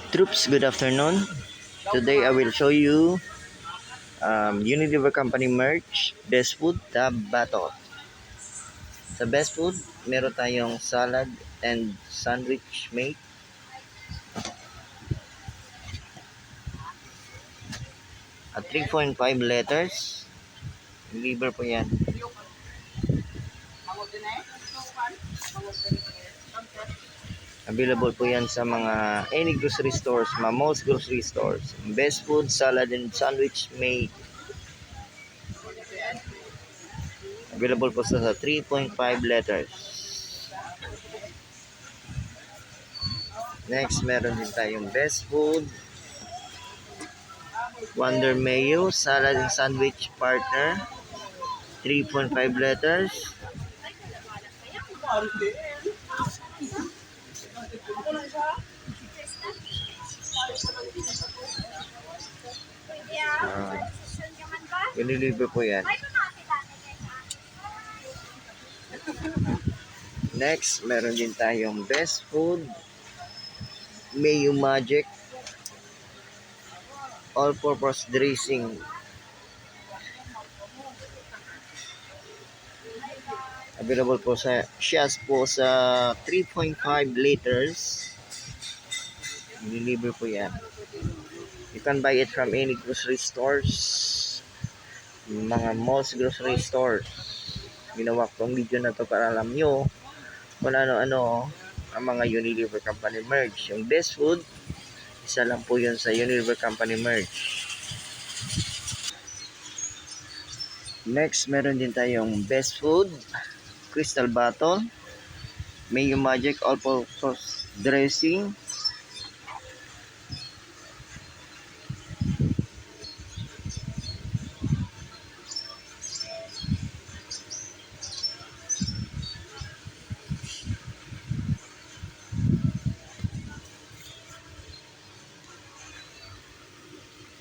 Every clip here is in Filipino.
Troops, good afternoon. Today I will show you Unilever Company merch, Best Food Tab Battle. Sa Best Food, meron tayong salad and sandwich mate. At 3.5 letters. Unilever po yan. Available po yan sa mga any grocery stores, most grocery stores. Best Food, salad and sandwich mate. Available po sa 3.5 letters. Next, meron din tayong Best Food, Wonder Mayo, salad and sandwich partner, 3.5 letters. Unilever po yan. Next, meron din tayong Best Food, Mayo Magic, all-purpose dressing. Available po sa po sa 3.5 liters. Unilever po yan. You can buy it from any grocery stores, mga most grocery stores. Ginawa ko ang video na to para alam nyo kung ano-ano ang mga Unilever Company merch. Yung Best Food, isa lang po yun sa Unilever Company merch. Next, meron din tayong Best Food Crystal Bottle, Mayo Magic all-purpose dressing.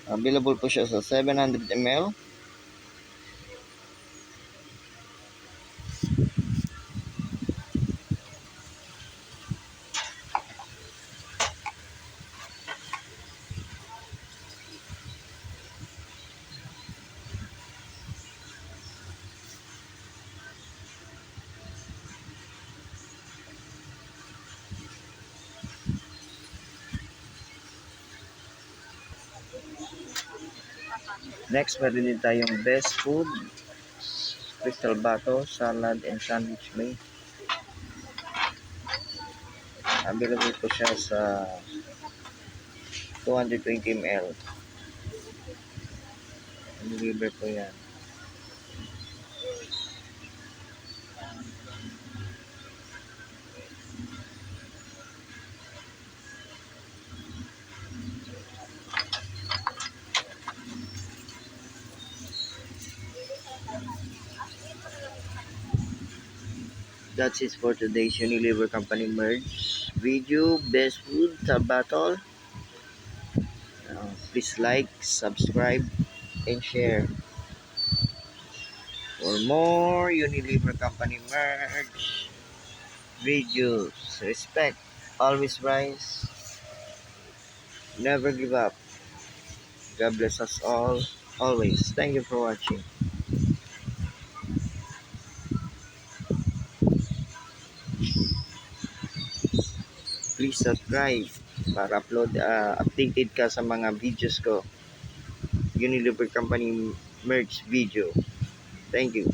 Available po siya sa 700 ml. Next, meron din tayong Best Food Crystal Bottle, salad and sandwich mate. Available po siya sa 220 ml. Unilever po yan. That's it for today's Unilever Company merch video, Best Food Tab Battle. Please like, subscribe, and share for more Unilever Company merch videos. Respect, always rise, never give up. God bless us all, always. Thank you for watching. Please subscribe para updated ka sa mga videos ko. Unilever Company merch video. Thank you.